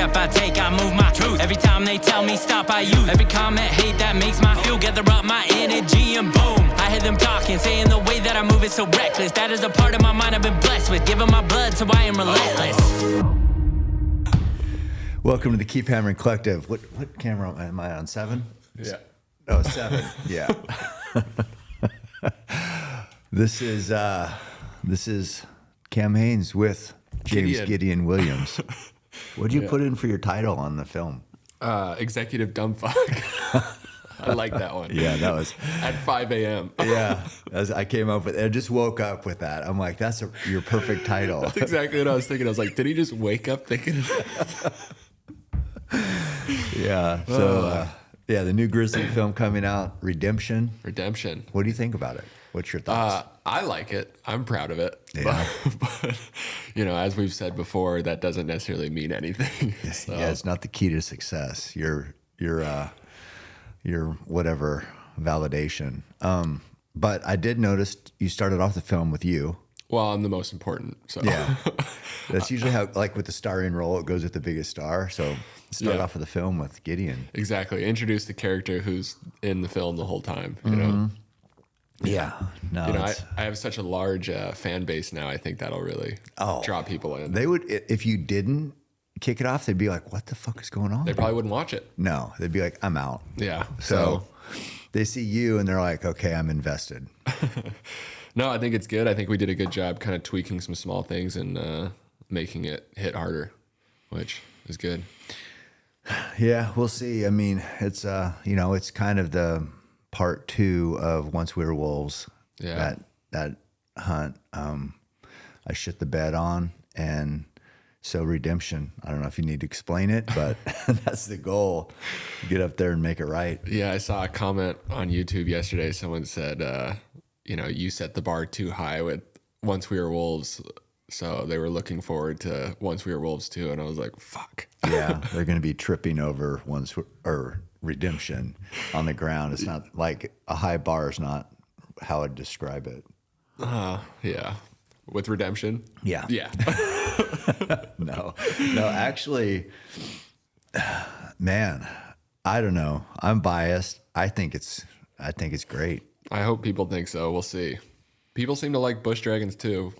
step I take, I move my truth. Every time they tell me stop, I use every comment, hate that makes my fuel. Gather up my energy and boom, I hear them talking, saying the way that I move is so reckless. That is a part of my mind I've been blessed with, giving my blood, so I am relentless. Welcome to the Keep Hammering Collective. What camera am I on? 7? Yeah. Oh, 7. Yeah. This is Cam Haynes with James Gideon Williams. What'd you put in for your title on the film? Executive Dumbfuck. I like that one. Yeah, that was at 5 a.m. Yeah, I came up with. I just woke up with that. I'm like, that's your perfect title. That's exactly what I was thinking. I was like, did he just wake up thinking? Yeah. So the new Grizzly film coming out, Redemption. Redemption. What do you think about it? What's your thoughts? I like it. I'm proud of it. Yeah. But as we've said before, that doesn't necessarily mean anything. So. Yeah, it's not the key to success. Your whatever validation. But I did notice you started off the film with you. Well, I'm the most important. So yeah, that's usually how, like with the starring role, it goes with the biggest star. So start off with the film with Gideon. Exactly. Introduce the character who's in the film the whole time. You know. Yeah. No. I have such a large fan base now. I think that'll really draw people in. They would, if you didn't kick it off, they'd be like, "What the fuck is going on?" They probably wouldn't watch it. No, they'd be like, "I'm out." Yeah. So they see you and they're like, "Okay, I'm invested." No, I think it's good. I think we did a good job kind of tweaking some small things and making it hit harder, which is good. Yeah, we'll see. I mean, it's it's kind of the part 2 of Once We Were Wolves. Yeah. That hunt I shit the bed on, and so Redemption. I don't know if you need to explain it, but that's the goal. Get up there and make it right. Yeah, I saw a comment on YouTube yesterday. Someone said, you set the bar too high with Once We Were Wolves. So they were looking forward to Once We Were Wolves too. And I was like, fuck. Yeah, they're going to be tripping over Redemption on the ground. It's not like a high bar is not how I'd describe it. Yeah. With Redemption? Yeah. Yeah. No, actually, man, I don't know. I'm biased. I think it's great. I hope people think so. We'll see. People seem to like Bush Dragon too.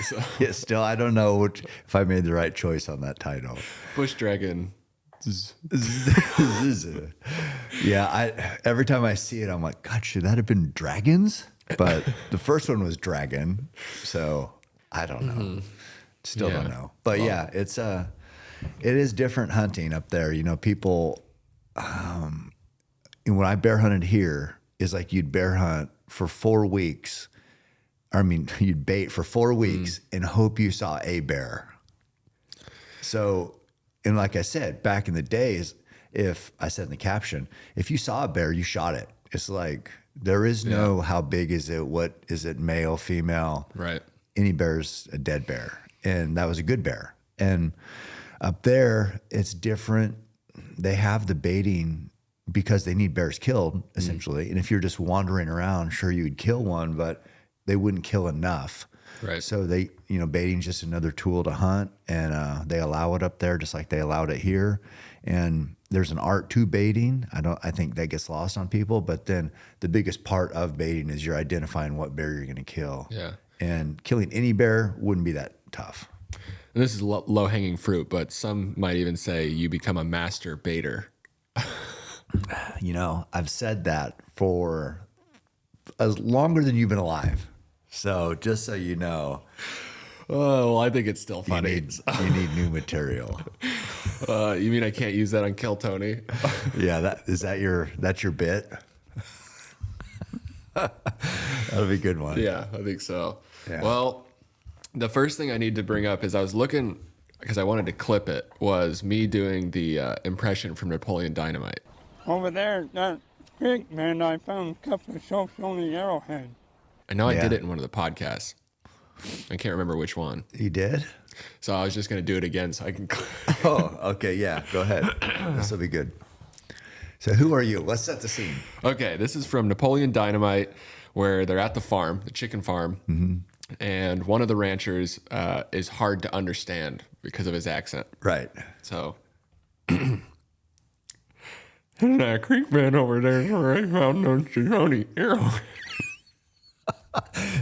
So. Yeah, still, I don't know if I made the right choice on that title. Bush Dragon. Yeah, every time I see it, I'm like, God, should that have been dragons? But the first one was dragon, so I don't know. Still don't know. But it is different hunting up there. People. And when I bear hunted here, is like you'd bear hunt for 4 weeks. I mean, you'd bait for 4 weeks and hope you saw a bear. So, and like I said, back in the days, if I said in the caption, if you saw a bear, you shot it. It's like, there is no how big is it? What is it? Male, female? Right. Any bear's a dead bear. And that was a good bear. And up there, it's different. They have the baiting because they need bears killed, essentially. And if you're just wandering around, sure, you would kill one, but they wouldn't kill enough. Right. So baiting's just another tool to hunt, and they allow it up there just like they allowed it here. And there's an art to baiting. I think that gets lost on people, but then the biggest part of baiting is you're identifying what bear you're going to kill. Yeah. And killing any bear wouldn't be that tough. And this is low-hanging fruit, but some might even say you become a master baiter. I've said that for as longer than you've been alive. So just so you know. Oh, well, I think it's still funny. You need new material. You mean I can't use that on Kill Tony? Yeah, that's your bit? That'll be a good one. Yeah, I think so. Yeah. Well, the first thing I need to bring up is I was looking, because I wanted to clip it, was me doing the impression from Napoleon Dynamite. Over there, that creek, man, I found a couple of soaps on the arrowhead. I know I did it in one of the podcasts. I can't remember which one. You did? So I was just going to do it again so I can... Oh, okay, yeah, go ahead. This will be good. So who are you? Let's set the scene. Okay, this is from Napoleon Dynamite, where they're at the farm, the chicken farm. Mm-hmm. Yeah. And one of the ranchers is hard to understand because of his accent. Right. So, and that creek bed over there is where I found those Shoshone arrows.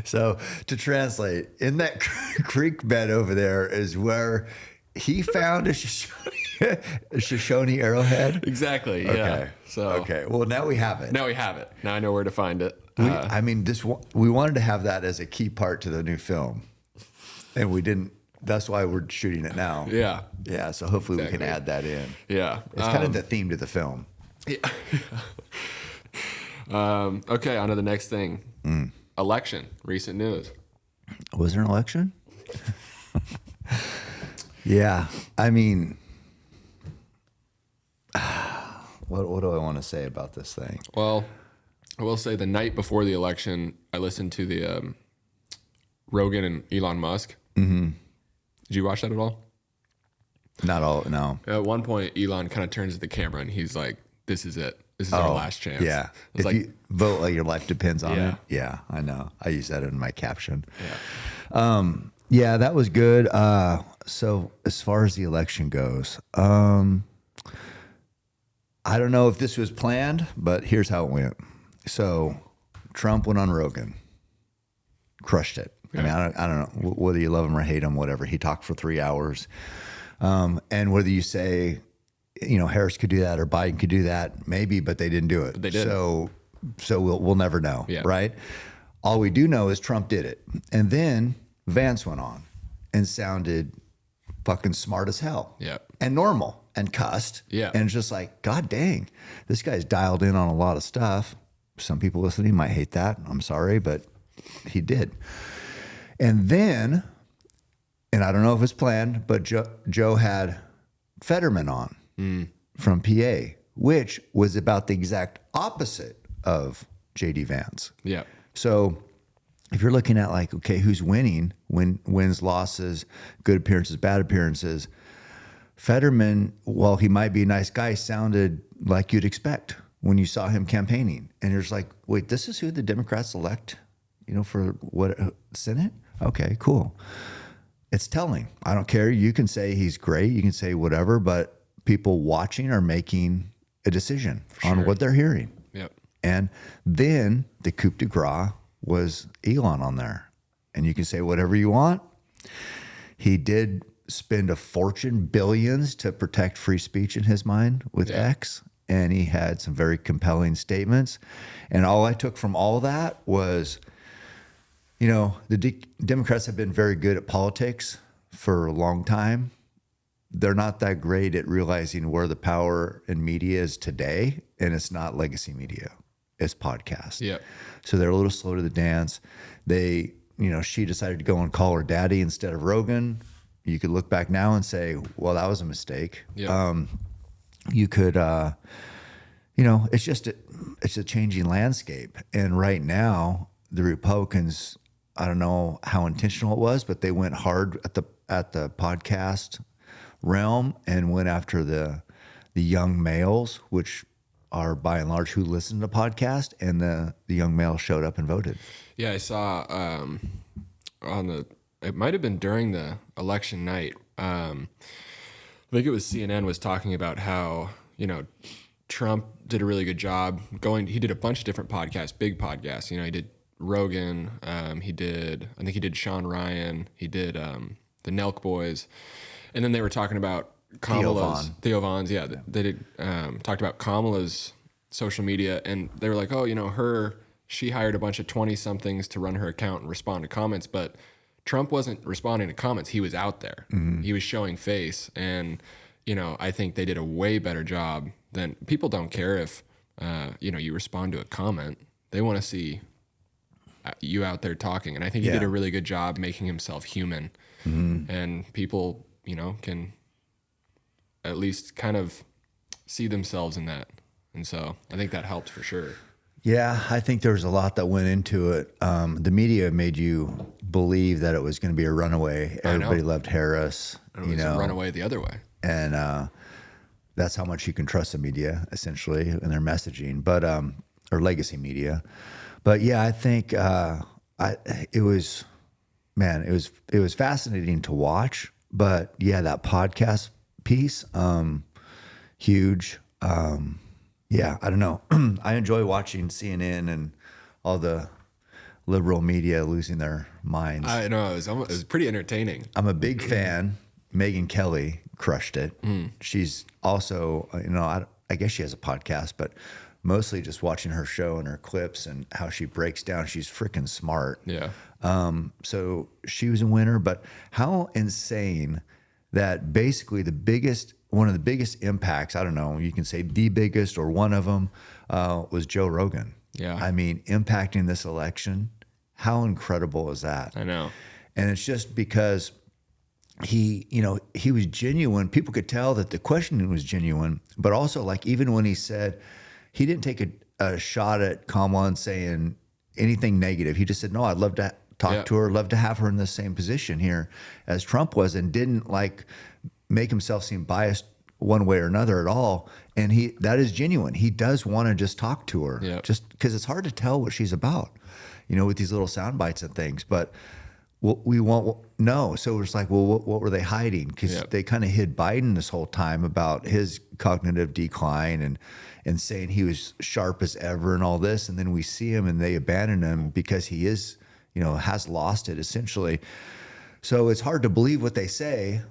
So to translate, in that creek bed over there is where he found a Shoshone arrowhead. Exactly. Yeah. Okay. So Okay. Well, now we have it. now we have it. Now I know where to find it. I mean, we wanted to have that as a key part to the new film, and we didn't. That's why we're shooting it now. Yeah. Yeah. So hopefully we Exactly. can add that in. Yeah. It's kind of the theme to the film. Okay. On to the next thing. Election. Recent news. Was there an election? Yeah. I mean, what do I want to say about this thing? Well, I will say the night before the election, I listened to the Rogan and Elon Musk. Mm-hmm. Did you watch that at all? Not all. No. At one point, Elon kind of turns to the camera and he's like, "This is it. This is our last chance." Yeah. It's If like, you vote like your life depends on Yeah. it. Yeah, I know. I use that in my caption. yeah. Yeah, that was good. So as far as the election goes, I don't know if this was planned, but here's how it went. So Trump went on Rogan, crushed it. I mean, I don't know whether you love him or hate him, whatever. He talked for 3 hours. And whether you say, Harris could do that or Biden could do that, maybe, but they didn't do it. They did. So we'll never know, Yeah. right? All we do know is Trump did it. And then Vance went on and sounded fucking smart as hell. Yeah. And normal and cussed. Yeah. And it's just like, God dang, this guy's dialed in on a lot of stuff. Some people listening might hate that. I'm sorry, but he did. And then, and I don't know if it's planned, but Joe had Fetterman on from PA, which was about the exact opposite of JD Vance. Yeah. So if you're looking at like, okay, who's winning, wins, losses, good appearances, bad appearances, Fetterman, while he might be a nice guy, sounded like you'd expect when you saw him campaigning. And you're just like, wait, this is who the Democrats elect, for what, Senate? Okay, cool. It's telling. I don't care. You can say he's great. You can say whatever, but people watching are making a decision on what they're hearing. Yep. And then the coup de grace was Elon on there. And you can say whatever you want. He did spend a fortune, billions, to protect free speech in his mind with X. And he had some very compelling statements. And all I took from all that was, the Democrats have been very good at politics for a long time. They're not that great at realizing where the power in media is today. And it's not legacy media. It's podcast. Yeah. So they're a little slow to the dance. They, she decided to go and call her daddy instead of Rogan. You could look back now and say, well, that was a mistake. Yeah. You could, it's a changing landscape. And right now, the Republicans, I don't know how intentional it was, but they went hard at the podcast realm and went after the young males, which are by and large who listen to the podcast, and the young males showed up and voted. Yeah, I saw it might have been during the election night. I think it was CNN was talking about how, Trump did a really good job he did a bunch of different podcasts, big podcasts. He did Rogan, I think he did Sean Ryan, he did the Nelk Boys. And then they were talking about Kamala's Theo Vaughn's, yeah. They did talked about Kamala's social media, and they were like, oh, she hired a bunch of 20-somethings to run her account and respond to comments, but Trump wasn't responding to comments. He was out there. Mm-hmm. He was showing face, and I think they did a way better job than people don't care if you respond to a comment. They want to see you out there talking, and I think he did a really good job making himself human, and people can at least kind of see themselves in that. And so I think that helped for sure. Yeah, I think there was a lot that went into it. The media made you believe that it was going to be a runaway. Everybody loved Harris. And it was a runaway the other way. And that's how much you can trust the media, essentially, in their messaging, but or legacy media. But yeah, I think it was man, it was fascinating to watch. But yeah, that podcast piece, huge. Yeah, I don't know. I enjoy watching CNN and all the liberal media losing their minds. I know it was pretty entertaining. I'm a big fan. Megyn Kelly crushed it. She's also, I guess she has a podcast, but mostly just watching her show and her clips and how she breaks down. She's freaking smart. Yeah. So she was a winner, but how insane that basically one of the biggest impacts, I don't know, you can say the biggest or one of them, was Joe Rogan. Yeah. I mean, impacting this election. How incredible is that? I know. And it's just because he was genuine. People could tell that the questioning was genuine, but also like even when he said he didn't take a shot at Kamala and saying anything negative. He just said, no, I'd love to talk to her, love to have her in the same position here as Trump was, and didn't like make himself seem biased one way or another at all. And that is genuine. He does want to just talk to her, just because it's hard to tell what she's about, with these little sound bites and things. But we won't know. So it's like, well, what were they hiding? Because they kind of hid Biden this whole time about his cognitive decline and saying he was sharp as ever and all this. And then we see him and they abandon him because he is, has lost it essentially. So it's hard to believe what they say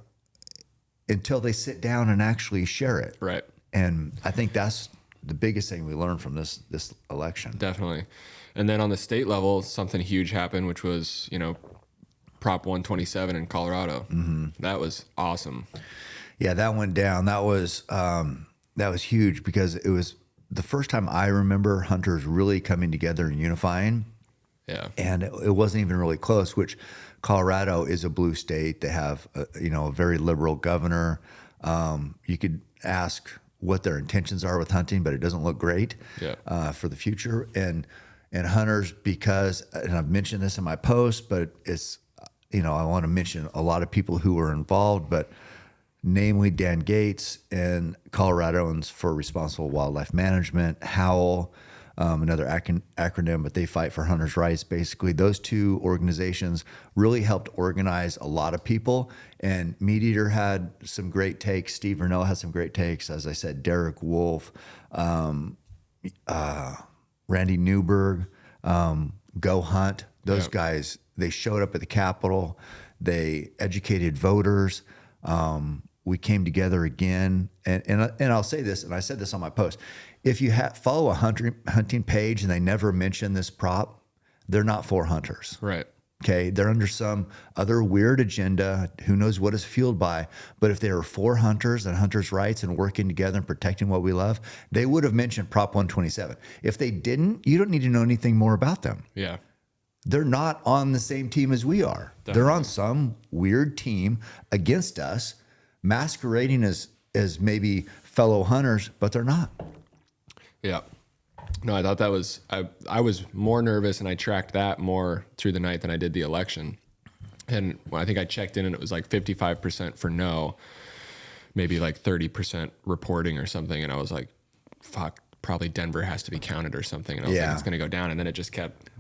until they sit down and actually share it. Right. And I think that's the biggest thing we learned from this election. Definitely. And then on the state level, something huge happened, which was, Prop 127 in Colorado. That was awesome. Yeah, that went down. That was huge because it was the first time I remember hunters really coming together and unifying. Yeah. And it wasn't even really close, which Colorado is a blue state. They have a very liberal governor. You could ask what their intentions are with hunting, but it doesn't look great for the future. And hunters, because, and I've mentioned this in my post, but it's, I want to mention a lot of people who were involved, but namely Dan Gates and Coloradoans for Responsible Wildlife Management, HOWL, another acronym, but they fight for hunters' rights. Basically, those two organizations really helped organize a lot of people. And Meat Eater had some great takes. Steve Vernell had some great takes. As I said, Derek Wolf, Randy Newberg, Go Hunt. Those guys, they showed up at the Capitol. They educated voters. We came together again. And I'll say this, and I said this on my post. If you follow a hunting page and they never mention this prop, they're not for hunters. Right. Okay. They're under some other weird agenda. Who knows what is fueled by. But if they were for hunters and hunters' rights and working together and protecting what we love, they would have mentioned Prop 127. If they didn't, you don't need to know anything more about them. Yeah. They're not on the same team as we are. Definitely. They're on some weird team against us, masquerading as maybe fellow hunters, but they're not. Yeah. No, I thought that was, I was more nervous and I tracked that more through the night than I did the election. And when I think I checked in and it was like 55% for no, maybe like 30% reporting or something. And I was like, fuck, probably Denver has to be counted or something. And I was like, it's going to go down. And then it just kept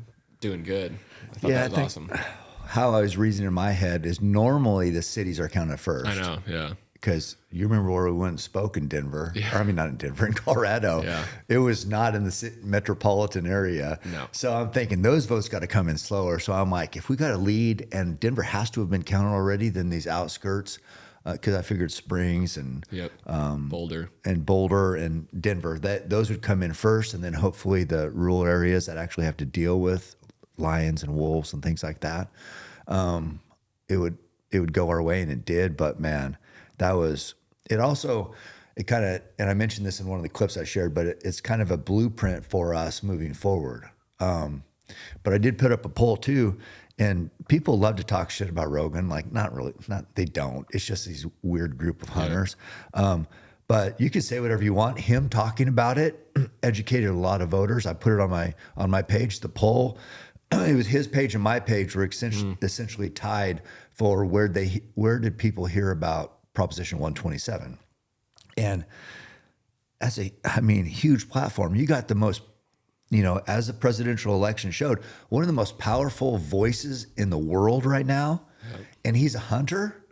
doing good. I thought that was awesome. How I was reasoning in my head is normally the cities are counted first. I know. Yeah. Because you remember where we went and spoke in Denver. Yeah. Or, I mean, not in Denver, in Colorado. Yeah. It was not in the metropolitan area. No. So I'm thinking those votes got to come in slower. So I'm like, if we got a lead and Denver has to have been counted already, then these outskirts, because I figured Springs and Boulder and Denver, those would come in first, and then hopefully the rural areas that actually have to deal with lions and wolves and things like that, it would go our way, and it did. But man, it kind of, and I mentioned this in one of the clips I shared, but it's kind of a blueprint for us moving forward. But I did put up a poll too, and people love to talk shit about Rogan. Like, they don't. It's just these weird group of hunters. But you can say whatever you want. Him talking about it educated a lot of voters. I put it on my page, the poll. It was his page and my page were essentially tied for where did people hear about Proposition 127. And that's a huge platform. You got the most as the presidential election showed, one of the most powerful voices in the world right now, and he's a hunter.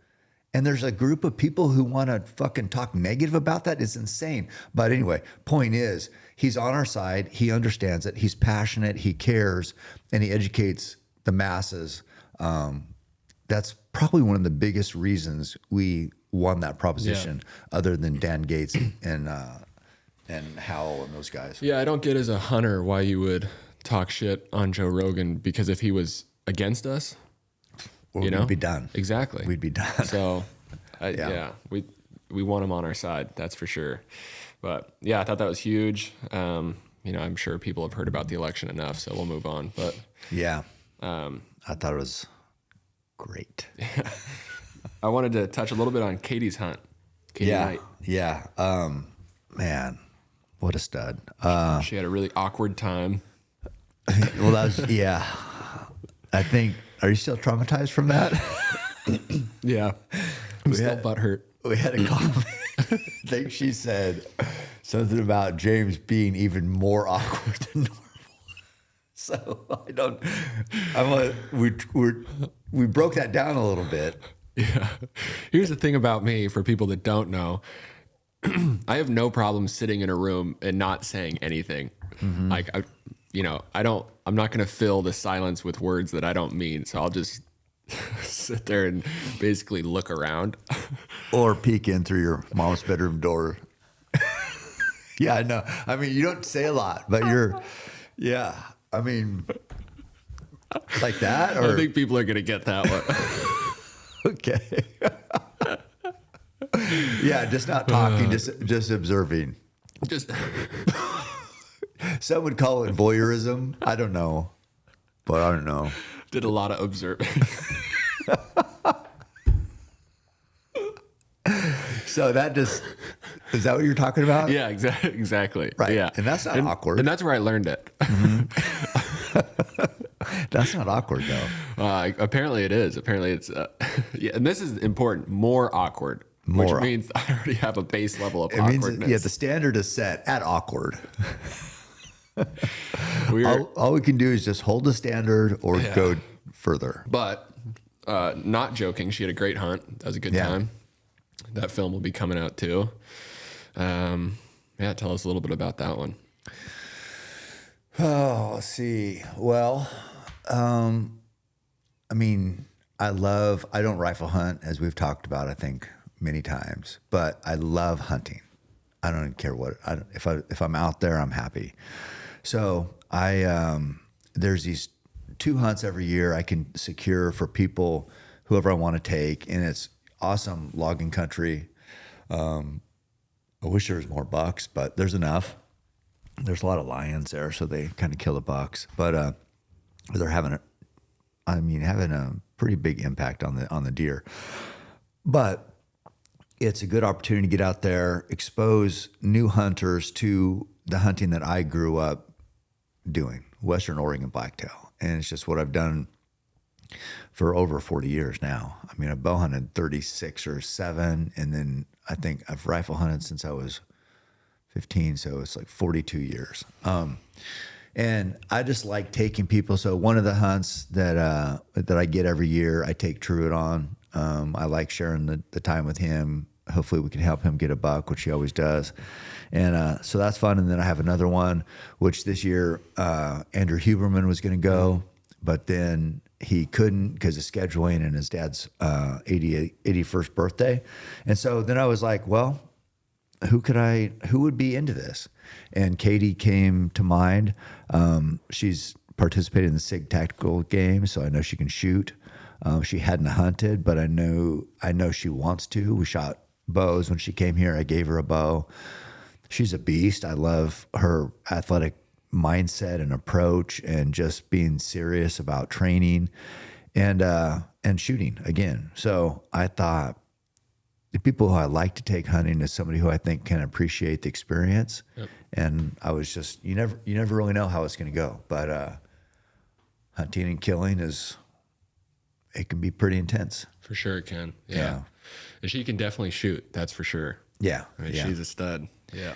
And there's a group of people who want to fucking talk negative about that. It's insane. But anyway, point is, he's on our side. He understands it. He's passionate. He cares, and he educates the masses. That's probably one of the biggest reasons we won that proposition, other than Dan Gates and Howell and those guys. Yeah, I don't get as a hunter why you would talk shit on Joe Rogan, because if he was against us, We'd be done. Exactly. We'd be done. So, we want him on our side. That's for sure. But yeah, I thought that was huge. I'm sure people have heard about the election enough, so we'll move on. But yeah, I thought it was great. I wanted to touch a little bit on Katie's hunt. Katie Knight. Yeah. Man, what a stud. She had a really awkward time. Well, that was, I think, are you still traumatized from that? Yeah. I'm still butthurt. We had a comment. I think she said something about James being even more awkward than normal. So we broke that down a little bit. Yeah. Here's the thing about me, for people that don't know. I have no problem sitting in a room and not saying anything. Mm-hmm. I'm not going to fill the silence with words that I don't mean. So I'll just sit there and basically look around. Or peek in through your mom's bedroom door. Yeah, I know. I mean, you don't say a lot, but I mean, like that? Or? I think people are going to get that one. Okay. Yeah, just not talking, just observing. Just... Some would call it voyeurism. I don't know. But I don't know. Did a lot of observing. So is that what you're talking about? Yeah, exactly. Right. Yeah. And that's not awkward. And that's where I learned it. Mm-hmm. That's not awkward, though. Apparently it is. Apparently it's, and this is important, more awkward. Which means I already have a base level of awkwardness. Means, the standard is set at awkward. All we can do is just hold the standard or go further. But not joking, she had a great hunt. That was a good time. That film will be coming out too. Tell us a little bit about that one. Oh, let's see. Well, I don't rifle hunt, as we've talked about, I think, many times, but I love hunting. I don't even care if I'm out there, I'm happy. So there's these 2 hunts every year I can secure for people, whoever I want to take, and it's awesome logging country. I wish there was more bucks, but there's enough. There's a lot of lions there, so they kind of kill the bucks, but they're having a pretty big impact on the deer. But it's a good opportunity to get out there, expose new hunters to the hunting that I grew up doing, Western Oregon blacktail. And it's just what I've done for over 40 years now. I mean, I've bow hunted 36 or 7, and then I think I've rifle hunted since I was 15, so it's like 42 years. And I just like taking people. So one of the hunts that I get every year, I take Truett on. I like sharing the time with him. Hopefully we can help him get a buck, which he always does. And so that's fun. And then I have another one, which this year Andrew Huberman was going to go, but then he couldn't because of scheduling and his dad's 81st birthday. And so then I was like, well, who would be into this? And Katie came to mind. She's participated in the SIG tactical game, so I know she can shoot. She hadn't hunted, but I know she wants to. We shot bows when she came here. I gave her a bow. She's a beast. I love her athletic mindset and approach, and just being serious about training and shooting again. So I thought, the people who I like to take hunting is somebody who I think can appreciate the experience. Yep. And I was just, you never really know how it's going to go, but hunting and killing it can be pretty intense. For sure it can. Yeah. And she can definitely shoot. That's for sure. Yeah. I mean, she's a stud. Yeah.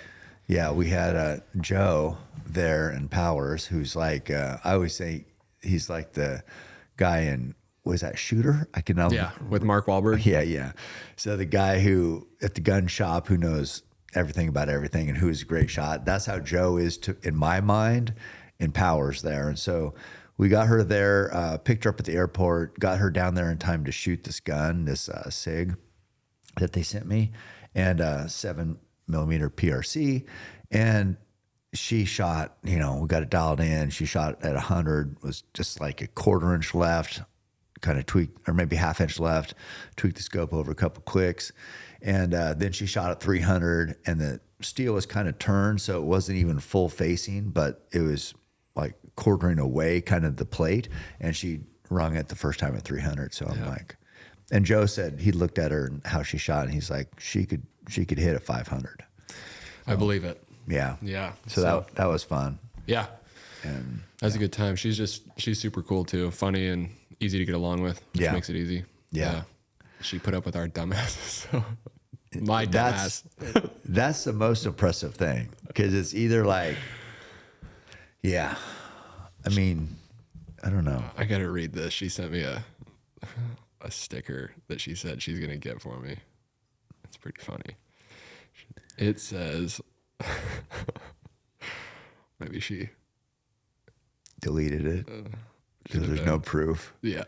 Yeah, we had Joe there in Powers, who's like, I always say he's like the guy in, was that Shooter? I can never. Yeah, with Mark Wahlberg. Yeah. So the guy who at the gun shop who knows everything about everything and who's a great shot. That's how Joe is in my mind in Powers there. And so we got her there, picked her up at the airport, got her down there in time to shoot this gun, this SIG that they sent me, and 7mm PRC. And she shot, we got it dialed in. She shot at 100, was just like a 1/4 inch left, kind of tweaked, or maybe 1/2 inch left, tweaked the scope over a couple clicks. And then she shot at 300, and the steel was kind of turned, so it wasn't even full facing, but it was like quartering away kind of the plate. And she rung it the first time at 300. So I'm like, and Joe said he looked at her and how she shot, and he's like, she could hit at 500. I believe it. Yeah. Yeah. So that was fun. Yeah. And That's a good time. She's super cool too. Funny and easy to get along with, which Yeah. makes it easy. Yeah. She put up with our dumbasses. So my dumbass. That's the most impressive thing, because it's either like, yeah, I mean, I don't know. I got to read this. She sent me a sticker that she said she's going to get for me. It's pretty funny. It says, maybe she Deleted it. Because there's no proof. yeah.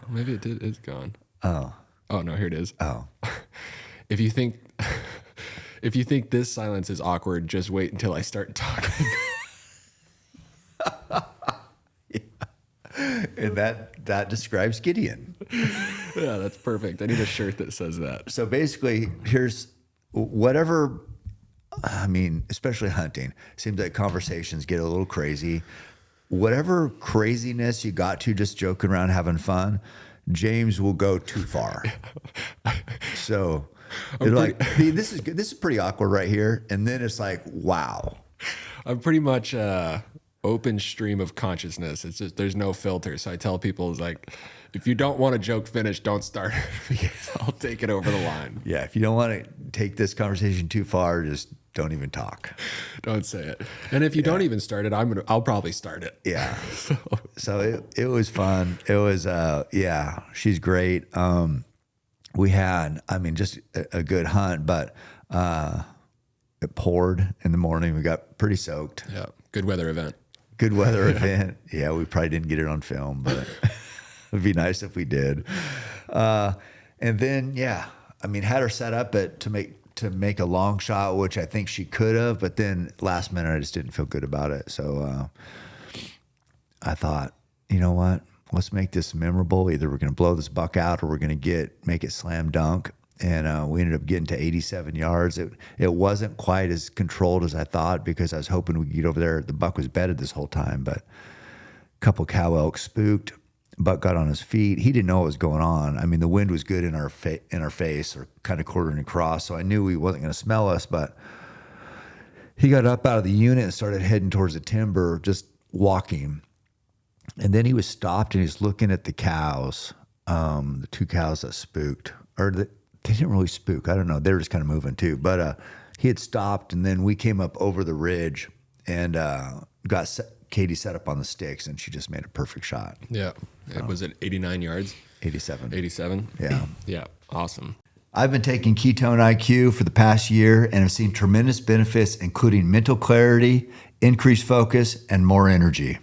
Maybe it did. It's gone. Oh. Oh no, here it is. Oh. If you think this silence is awkward, just wait until I start talking. And that describes Gideon. Yeah, that's perfect. I need a shirt that says that. So basically, here's whatever, I mean, especially hunting, seems like conversations get a little crazy. Whatever craziness you got to just joking around, having fun, James will go too far. So it'll like, hey, this is good. This is pretty awkward right here. And then it's like, wow. I'm pretty much open stream of consciousness. It's just there's no filter. So I tell people, it's like, if you don't want a joke finished, don't start it, because I'll take it over the line. Yeah, if you don't want to take this conversation too far, just don't even talk. Don't say it. And if you don't even start it, I'll probably start it. Yeah. So it was fun. It was yeah, she's great. We had, I mean, just a good hunt, but it poured in the morning. We got pretty soaked. Yeah. Good weather event. Good weather event. Yeah, we probably didn't get it on film, but it'd be nice if we did. And then, yeah, I mean, had her set up to make a long shot, which I think she could have, but then last minute I just didn't feel good about it. So I thought, you know what? Let's make this memorable. Either we're going to blow this buck out or we're going to make it slam dunk. And we ended up getting to 87 yards. It wasn't quite as controlled as I thought, because I was hoping we could get over there. The buck was bedded this whole time, but a couple cow elk spooked. Buck got on his feet. He didn't know what was going on. I mean, the wind was good in our face, or kind of quartering across, so I knew he wasn't going to smell us. But he got up out of the unit and started heading towards the timber, just walking. And then he was stopped and he's looking at the cows, the two cows that spooked, they didn't really spook. I don't know. They were just kind of moving too. But he had stopped, and then we came up over the ridge and got Katie set up on the sticks, and she just made a perfect shot. Yeah. It was at 89 yards. 87. 87. Yeah. Yeah. Awesome. I've been taking Ketone IQ for the past year and have seen tremendous benefits, including mental clarity, increased focus, and more energy.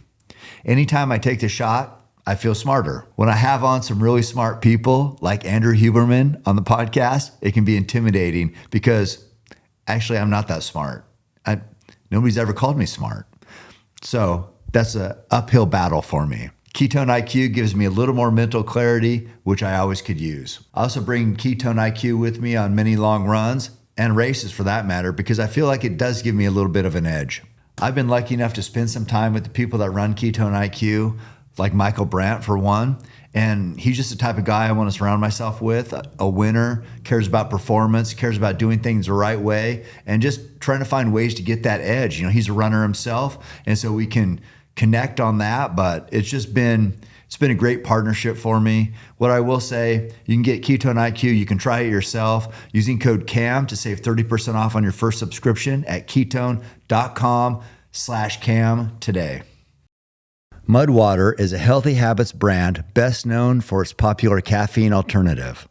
Anytime I take the shot, I feel smarter. When I have on some really smart people like Andrew Huberman on the podcast, it can be intimidating, because actually I'm not that smart. Nobody's ever called me smart. So that's an uphill battle for me. Ketone IQ gives me a little more mental clarity, which I always could use. I also bring Ketone IQ with me on many long runs and races for that matter, because I feel like it does give me a little bit of an edge. I've been lucky enough to spend some time with the people that run Ketone IQ, like Michael Brandt for one. And he's just the type of guy I want to surround myself with, a winner, cares about performance, cares about doing things the right way, and just trying to find ways to get that edge. He's a runner himself, and so we can connect on that. But it's It's been a great partnership for me. What I will say, you can get Ketone IQ. You can try it yourself using code CAM to save 30% off on your first subscription at ketone.com/CAM today. Mudwater is a Healthy Habits brand best known for its popular caffeine alternative.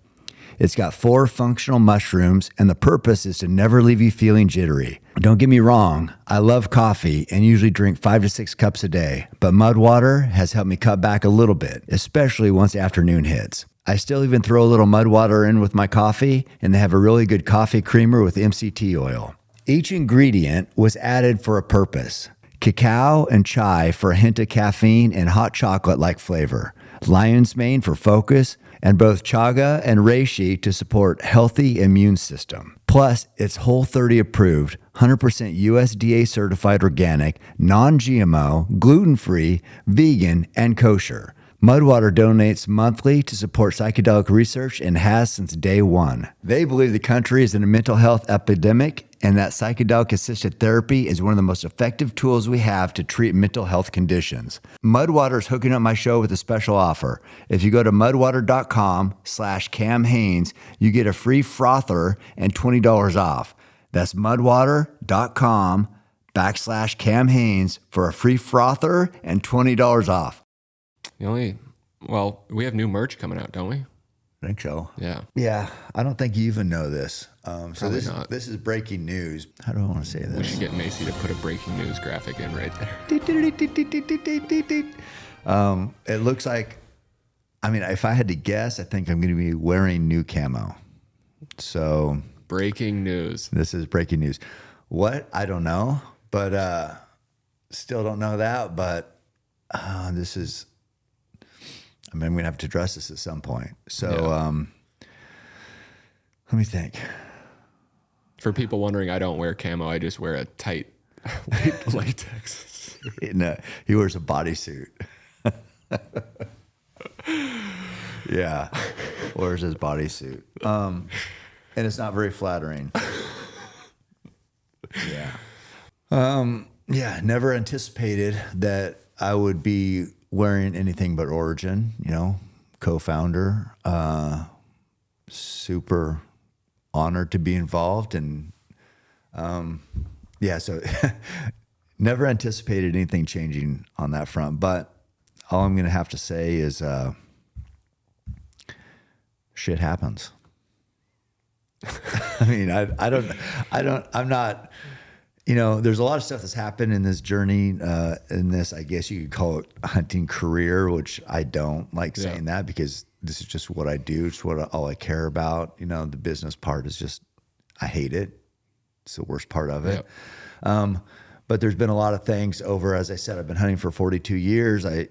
It's got 4 functional mushrooms, and the purpose is to never leave you feeling jittery. Don't get me wrong, I love coffee and usually drink 5 to 6 cups a day, but Mudwater has helped me cut back a little bit, especially once afternoon hits. I still even throw a little Mudwater in with my coffee, and they have a really good coffee creamer with MCT oil. Each ingredient was added for a purpose. Cacao and chai for a hint of caffeine and hot chocolate-like flavor. Lion's mane for focus, and both chaga and reishi to support healthy immune system. Plus, it's Whole30 approved, 100% USDA certified organic, non-GMO, gluten-free, vegan, and kosher. Mudwater donates monthly to support psychedelic research and has since day one. They believe the country is in a mental health epidemic and that psychedelic-assisted therapy is one of the most effective tools we have to treat mental health conditions. Mudwater is hooking up my show with a special offer. If you go to mudwater.com/Cam Hanes, you get a free frother and $20 off. That's mudwater.com/Cam Hanes for a free frother and $20 off. We have new merch coming out, don't we? I think so. Yeah. Yeah, I don't think you even know this. So Not. this is breaking news. How do I want to say We this? should get Macy to put a breaking news graphic in right there. It looks like, if I had to guess, I think I'm going to be wearing new camo. So Breaking news. this is breaking news. What? I don't know, but still don't know that. But this is, I'm going to have to address this at some point. So let me think. For people wondering, I don't wear camo. I just wear a tight white latex. He wears a bodysuit. Yeah, wears his bodysuit. And it's not very flattering. Yeah. Yeah, never anticipated that I would be wearing anything but Origin, co-founder. Super honored to be involved. And so never anticipated anything changing on that front. But all I'm going to have to say is shit happens. I'm not, there's a lot of stuff that's happened in this journey, in this, I guess you could call it hunting career, which I don't like saying that because this is just what I do. It's all I care about. The business part is just, I hate it. It's the worst part of it. Yep. But there's been a lot of things over, as I said, I've been hunting for 42 years. I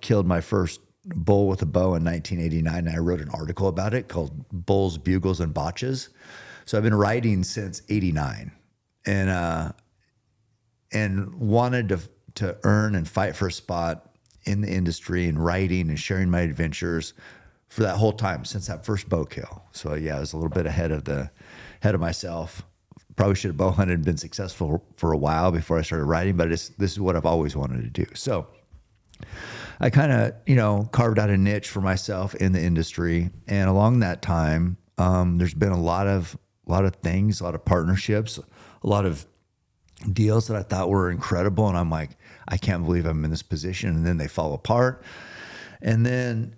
killed my first bull with a bow in 1989. And I wrote an article about it called Bulls, Bugles, and Botches. So I've been writing since 89 and wanted to earn and fight for a spot in the industry and writing and sharing my adventures for that whole time since that first bow kill. So yeah, I was a little bit ahead of myself. Probably should have bow hunted and been successful for a while before I started writing, but this is what I've always wanted to do. So I kind of, carved out a niche for myself in the industry. And along that time, there's been a lot of things, a lot of partnerships, a lot of deals that I thought were incredible. And I'm like, I can't believe I'm in this position. And then they fall apart. And then,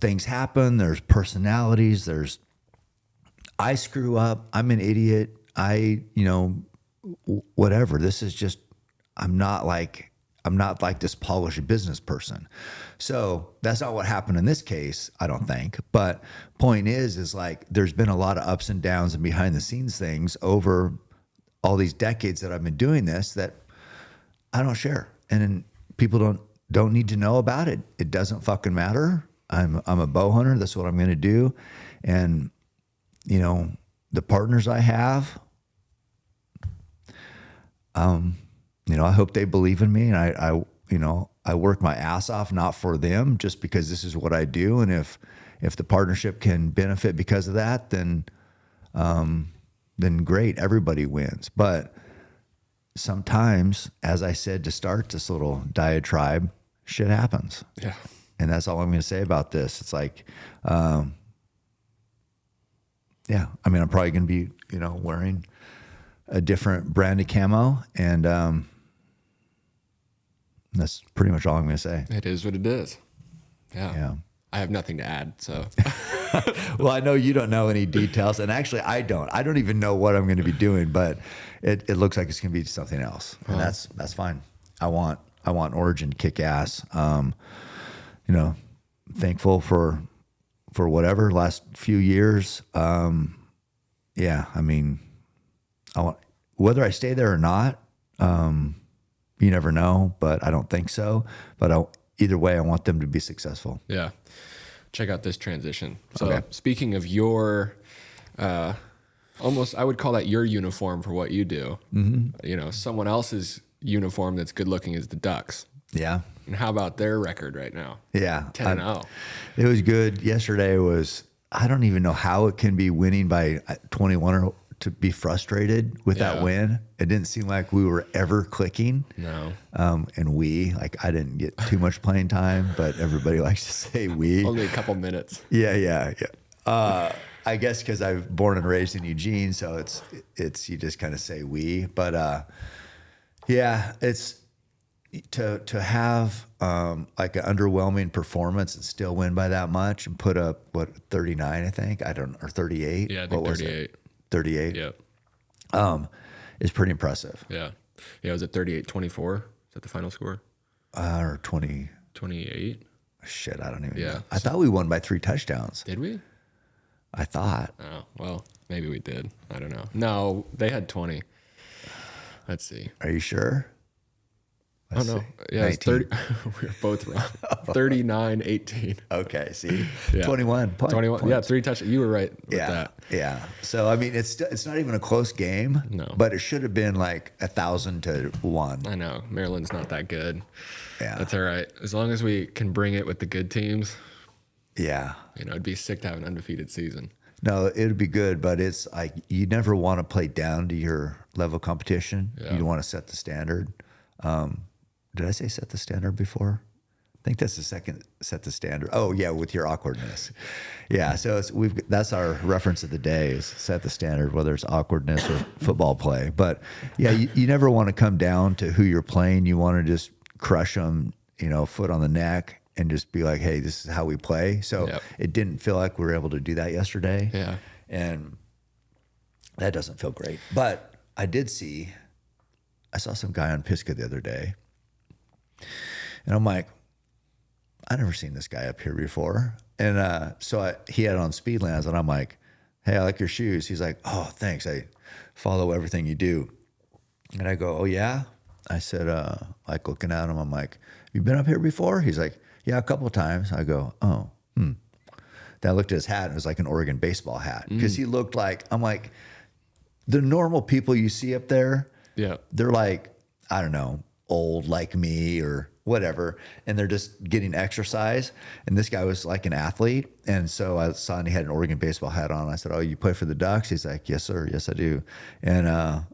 things happen. There's personalities. I screw up. I'm an idiot. Whatever. This is just, I'm not like this polished business person. So that's not what happened in this case, I don't think. But point is like, there's been a lot of ups and downs and behind the scenes things over all these decades that I've been doing this that I don't share. And people don't need to know about it. It doesn't fucking matter. I'm a bow hunter. That's what I'm going to do. And, the partners I have, I hope they believe in me, and I work my ass off, not for them, just because this is what I do. And if the partnership can benefit because of that, then great, everybody wins. But sometimes, as I said to start this little diatribe, shit happens. Yeah. And that's all I'm going to say about this. It's like, yeah, I mean, I'm probably going to be, wearing a different brand of camo, and that's pretty much all I'm going to say. It is what it is. Yeah. Yeah. I have nothing to add. So Well, I know you don't know any details, and actually, I don't even know what I'm going to be doing, but it looks like it's going to be something else, and that's fine. I want Origin to kick ass. Thankful for whatever last few years. Yeah, I mean, I want, whether I stay there or not, you never know, but I don't think so. But either way, I want them to be successful. yeah, check out this transition. So Okay. speaking of your, almost, I would call that your uniform for what you do. Mm-hmm. Someone else's uniform that's good looking is the Ducks. Yeah. And how about their record right now? Yeah. 10-0. It was good. Yesterday was, I don't even know how it can be winning by 21 or to be frustrated with that Yeah. win. It didn't seem like we were ever clicking. No. And I didn't get too much playing time, but everybody likes to say we. Only a couple minutes. Yeah. I guess because I'm born and raised in Eugene, so it's you just kind of say we. But yeah, it's to have like an underwhelming performance and still win by that much and put up 39, I think, or 38. Yeah, I think What was 38. it? 38. Yep. Is pretty impressive. Yeah. Yeah, was it 38-24? Is that the final score? Or 20. 28? Shit, I don't even Yeah. know. I thought we won by 3 touchdowns. Did we? I thought. Oh, well, maybe we did. I don't know. No, they had 20. Let's see. Are you sure? Oh, no. see. Yeah, it's 19. 30. We were both wrong. 39-18. Okay, see? Yeah. 21 points. 21. Yeah, 3 touchdowns. You were right with Yeah, that. yeah. So I mean, it's not even a close game. No. But it should have been like 1,000-1. I know. Maryland's not that good. Yeah, That's all right. As long as we can bring it with the good teams, yeah. it'd be sick to have an undefeated season. No, it'd be good, but it's like you never want to play down to your level of competition. Yeah. You want to set the standard. Did I say set the standard before? I think that's the second set the standard. Oh yeah, with your awkwardness. Yeah, so that's our reference of the day is set the standard, whether it's awkwardness or football play. But yeah, you never want to come down to who you're playing. You want to just crush them, foot on the neck, and just be like, hey, this is how we play. So Yep. it didn't feel like we were able to do that yesterday. Yeah. And that doesn't feel great. But I saw some guy on Pisgah the other day. And I'm like, I've never seen this guy up here before. And so he had on Speedlands, and I'm like, hey, I like your shoes. He's like, oh, thanks. I follow everything you do. And I go, oh, yeah? I said, like looking at him, I'm like, you been up here before? He's like, yeah, a couple of times. I go, oh, Then I looked at his hat, and it was like an Oregon baseball hat. Because he looked like, I'm like, the normal people you see up there, Yeah. they're like, I don't know, old like me or whatever, and they're just getting exercise. And this guy was like an athlete, and so I saw and he had an Oregon baseball hat on. I said, "Oh, you play for the Ducks?" He's like, "Yes, sir. Yes, I do." And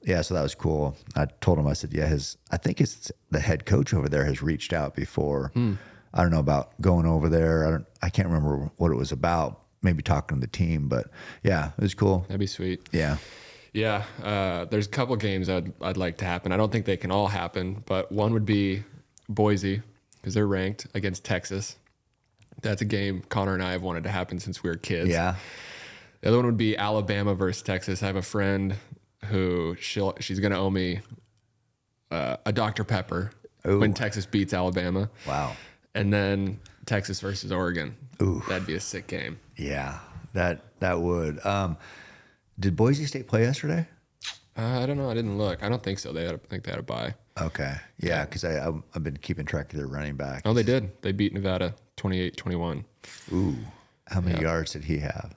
yeah, so that was cool. I told him, I said, "Yeah, I think it's the head coach over there has reached out before. I don't know about going over there. I can't remember what it was about. Maybe talking to the team, but yeah, it was cool. That'd be sweet. Yeah." Yeah, there's a couple games I'd like to happen. I don't think they can all happen, but one would be Boise because they're ranked against Texas. That's a game Connor and I have wanted to happen since we were kids. Yeah. The other one would be Alabama versus Texas. I have a friend who she's going to owe me a Dr. Pepper Ooh. when Texas beats Alabama. Wow. And then Texas versus Oregon. Ooh. That'd be a sick game. Yeah, that would. Did Boise State play yesterday? I don't know. I didn't look. I don't think so. I think they had a bye. Okay. Yeah, because I've been keeping track of their running back. Oh, they did. They beat Nevada 28-21. Ooh. How many yards did he have?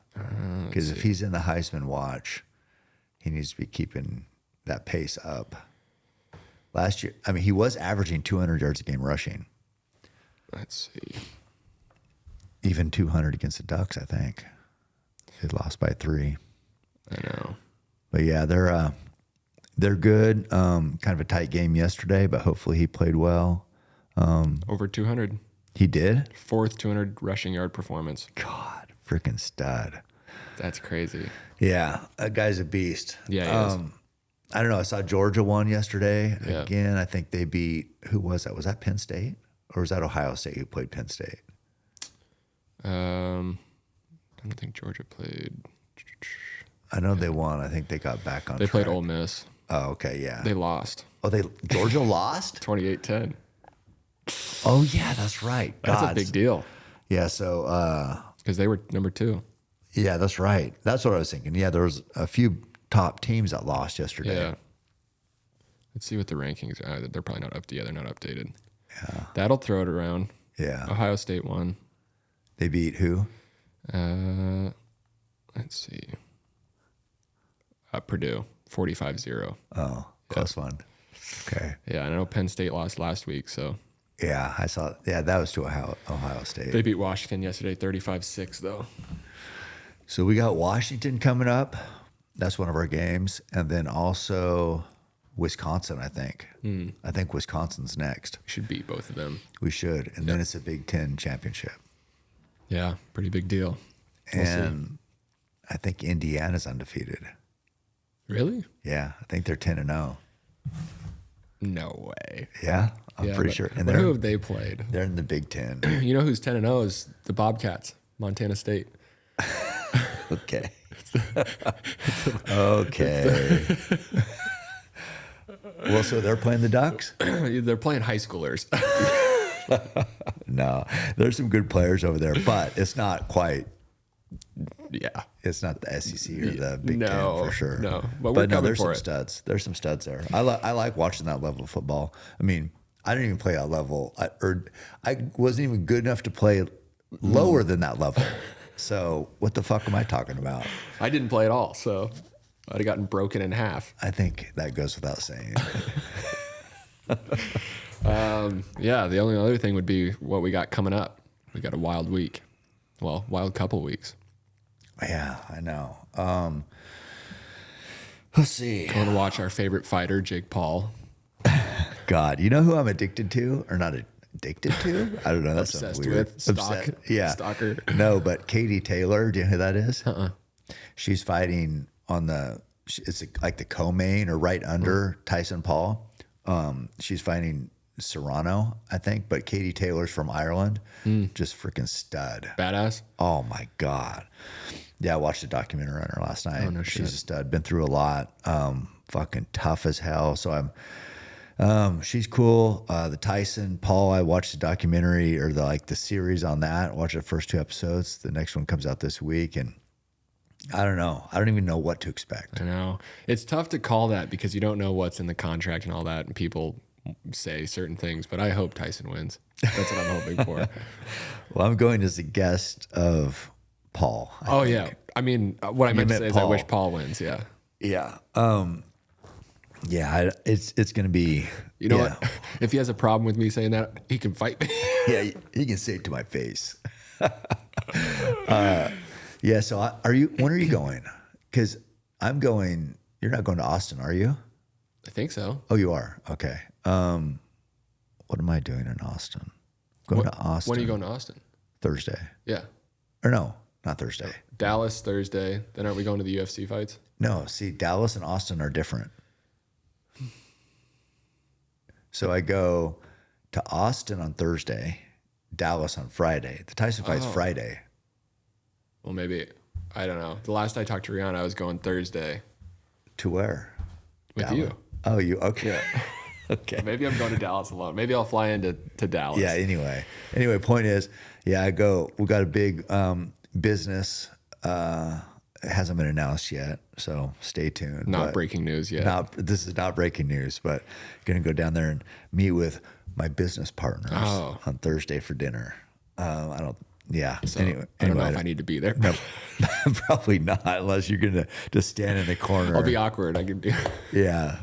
Because if he's in the Heisman watch, he needs to be keeping that pace up. Last year, I mean, he was averaging 200 yards a game rushing. Let's see. Even 200 against the Ducks, I think. They lost by 3. I know. But yeah, they're good. Kind of a tight game yesterday, but hopefully he played well. Over 200. He did? Fourth 200 rushing yard performance. God, freaking stud. That's crazy. Yeah, that guy's a beast. Yeah, he is. I don't know. I saw Georgia won yesterday. Yeah. Again, I think they beat, who was that? Was that Penn State? Or was that Ohio State who played Penn State? I don't think Georgia played. I know they won. I think they got back on They track. played Ole Miss. Oh, okay, yeah. They lost Georgia lost? 28-10. Oh, yeah, that's right. That's God. a big deal Yeah, so, because they were number 2. yeah, that's right. That's what I was thinking. Yeah, there was a few top teams that lost yesterday. Yeah. Let's see what the rankings are. They're probably not up to. Yeah, they're not updated. Yeah. That'll throw it around. Yeah. Ohio State won. They beat who? Let's see. Purdue, 45-0. Oh, close one. Okay. Yeah, I know Penn State lost last week, so. Yeah, I saw. Yeah, that was to Ohio State. They beat Washington yesterday, 35-6, though. So we got Washington coming up. That's one of our games. And then also Wisconsin, I think. I think Wisconsin's next. We should beat both of them. We should. And then it's a Big Ten championship. Yeah, pretty big deal. We'll And I think Indiana's undefeated. Really? Yeah, I think they're 10-0. No way. Yeah, I'm Yeah, pretty but- sure. And but who have they played? they're in the Big Ten. You know who's 10-0 is the Bobcats, Montana State. Okay. Okay. Well, so they're playing the Ducks? They're playing high schoolers. No, there's some good players over there, but it's not quite. Yeah. It's not the SEC or the Big No, Ten for sure. no. But we're coming there's for some it. studs. There's some studs there. I like watching that level of football. I mean, I didn't even play that level, I wasn't even good enough to play lower than that level. So what the fuck am I talking about? I didn't play at all, so I'd have gotten broken in half. I think that goes without saying. Yeah, the only other thing would be what we got coming up. We got a wild week. Well, wild couple weeks. Yeah, I know. Let's see. Going to watch our favorite fighter, Jake Paul. God, you know who I'm addicted to, or not addicted to? I don't know. That's Obsessed something weird. with? Stalk? Yeah. Stalker? No, but Katie Taylor. Do you know who that is? She's fighting on it's like the co-main or right under Tyson Paul. She's fighting Serrano, I think, but Katie Taylor's from Ireland. Just freaking stud. Badass. Oh my God. Yeah, I watched a documentary on her last night. Oh, no She's shit. a stud. Been through a lot. Fucking tough as hell. So she's cool. The Tyson Paul, I watched the documentary or the series on that. Watched the first 2 episodes. The next one comes out this week, and I don't know. I don't even know what to expect. I know. It's tough to call that because you don't know what's in the contract and all that, and people say certain things, but I hope Tyson wins. That's what I'm hoping for. Well, I'm going as a guest of Paul. Oh, yeah. I mean, what I meant to met say is I Paul. wish Paul wins, yeah. Yeah. Yeah, it's going to be. You know what? If he has a problem with me saying that, he can fight me. Yeah, he can say it to my face. Yeah. So when are you going? Because I'm going. You're not going to Austin, are you? I think so. Oh, you are. Okay. What am I doing in Austin? Going to Austin. When are you going to Austin? Thursday. Yeah. Or no, not Thursday. Dallas Thursday. Then aren't we going to the UFC fights? No, see, Dallas and Austin are different. So I go to Austin on Thursday, Dallas on Friday. The Tyson fight's Friday. Well, maybe. I don't know. The last I talked to Rihanna, I was going Thursday To where? with Dallas. you. Oh, you okay? Okay. Maybe I'm going to Dallas alone. Maybe I'll fly into Dallas. Yeah. Anyway, point is, yeah, I go. We got a big business. It hasn't been announced yet, so stay tuned. Not But breaking news yet. This is not breaking news, but gonna go down there and meet with my business partners on Thursday for dinner. I don't. Yeah. So, anyway, I don't know if I need to be there. No, probably not, unless you're gonna just stand in the corner. I'll be awkward. I can do. Yeah.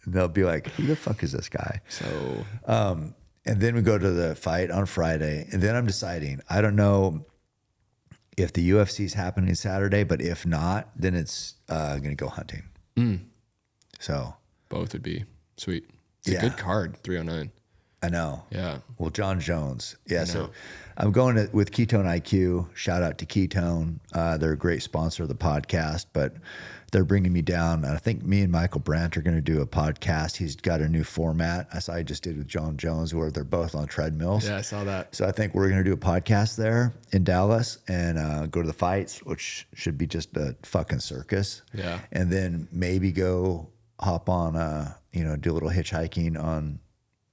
And they'll be like, "Who the fuck is this guy?" So And then we go to the fight on Friday, and then I'm deciding. I don't know if the UFC is happening Saturday, but if not, then it's going to go hunting. So both would be sweet. It's Yeah. a good card, 309. I know. Yeah. Well, John Jones. Yeah. know. So I'm going with Ketone IQ. Shout out to Ketone. They're a great sponsor of the podcast, but they're bringing me down. And I think me and Michael Brandt are going to do a podcast. He's got a new format, as I just did with John Jones, where they're both on treadmills. Yeah, I saw that. So I think we're going to do a podcast there in Dallas and go to the fights, which should be just a fucking circus. Yeah. And then maybe go hop on, do a little hitchhiking on,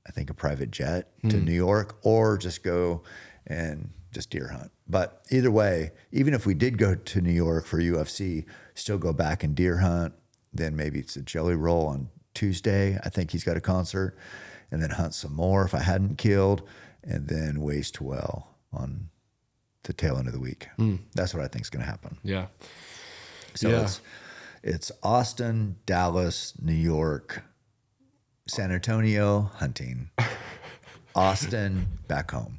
I think, a private jet to New York, or just go and just deer hunt. But either way, even if we did go to New York for UFC, still go back and deer hunt. Then maybe it's a Jelly Roll on Tuesday. I think he's got a concert, and then hunt some more if I hadn't killed, and then waste well on the tail end of the week. That's what I think is going to happen. Yeah. So Yeah. it's Austin, Dallas, New York, San Antonio, hunting. Austin, back home.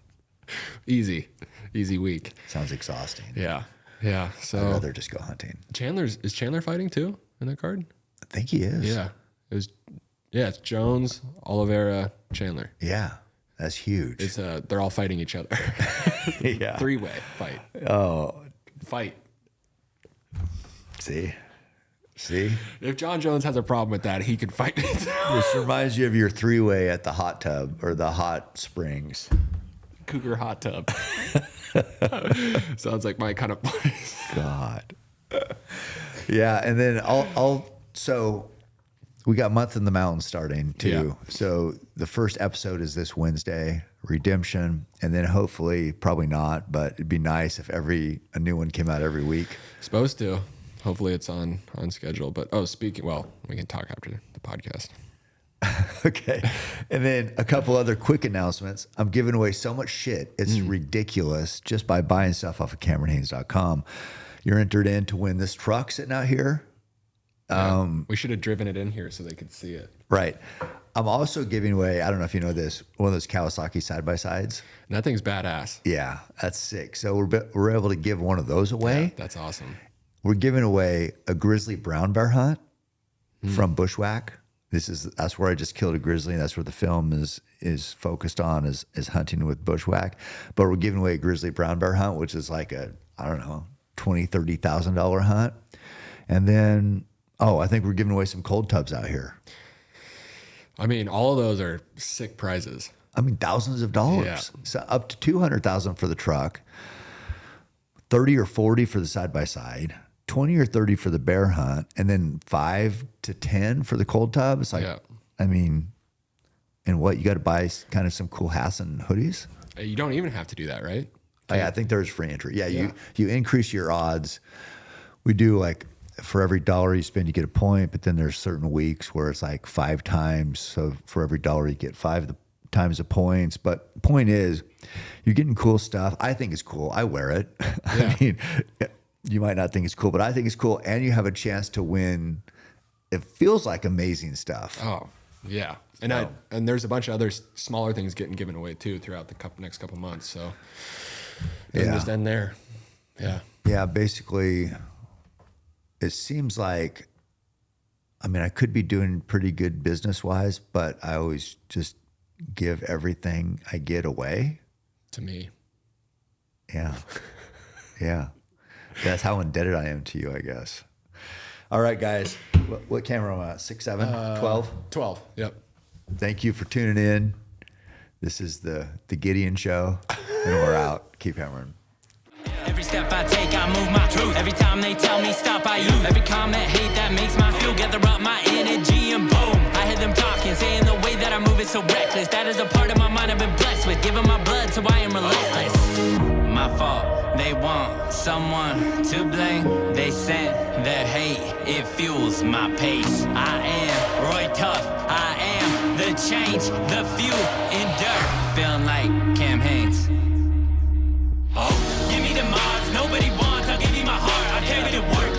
Easy week. Sounds exhausting. Yeah. Yeah. I'd So rather just go hunting. is Chandler fighting too in that card? I think he is. Yeah. It's Jones, Oliveira, Chandler. Yeah. That's huge. It's they're all fighting each other. Yeah. 3-way fight. Oh, Fight. see? If John Jones has a problem with that, he can fight me. This reminds you of your 3-way at the hot tub or the hot springs. Cougar hot tub. Sounds like my kind of place. God. Yeah, and then so we got Month in the Mountains starting too. Yeah. So the first episode is this Wednesday, Redemption, and then hopefully, probably not, but it'd be nice if a new one came out every week. Supposed to. Hopefully it's on schedule. But we can talk after the podcast. Okay. And then a couple other quick announcements. I'm giving away so much shit. It's ridiculous just by buying stuff off of CameronHaynes.com. You're entered in to win this truck sitting out here. We should have driven it in here so they could see it. Right. I'm also giving away, I don't know if you know this, one of those Kawasaki side-by-sides. And that thing's badass. Yeah, that's sick. So we're able to give one of those away. Yeah, that's awesome. We're giving away a grizzly brown bear hunt from Bushwhack. That's where I just killed a grizzly, and that's where the film is focused on is hunting with Bushwhack. But we're giving away a grizzly brown bear hunt, which is like a, I don't know, $20,000-$30,000 hunt. And then, I think we're giving away some cold tubs out here. I mean, all of those are sick prizes. I mean, thousands of dollars. Yeah. So up to $200,000 for the truck, 30 or 40 for the side-by-side, 20 or 30 for the bear hunt, and then 5 to 10 for the cold tub. It's like, I mean, and what, you got to buy kind of some cool hats and hoodies? You don't even have to do that, right? I think there's free entry. Yeah, you increase your odds. We do like for every $1 you spend, you get a point, but then there's certain weeks where it's like 5 times. So for every $1, you get 5 times the points. But the point is, you're getting cool stuff. I think it's cool. I wear it. Yeah. I mean, you might not think it's cool, but I think it's cool. And you have a chance to win. It feels like amazing stuff. Oh, yeah. And there's a bunch of other smaller things getting given away too throughout the next couple months. So it doesn't just end there. Yeah. Yeah, basically, it seems like, I mean, I could be doing pretty good business-wise, but I always just give everything I get away. To me. Yeah. Yeah. That's how indebted I am to you, I guess. All right, guys. What camera am I at? 6, 7, 12? 12. Yep. Thank you for tuning in. This is the Gideon Show, and we're out. Keep hammering. Every step I take, I move my truth. Every time they tell me stop, I use every comment, hate that makes my fuel. Gather up my energy and boom. I hear them talking, saying the way that I move is so reckless. That is a part of my mind I've been blessed with. Giving my blood, so I am relentless. My fault, they want someone to blame. They sent their hate, it fuels my pace. I am Roy Tough, I am the change, the fuel in dirt. Feeling like Cam Haynes. Oh, give me the Mars, nobody wants, I'll give you my heart. I came in to work,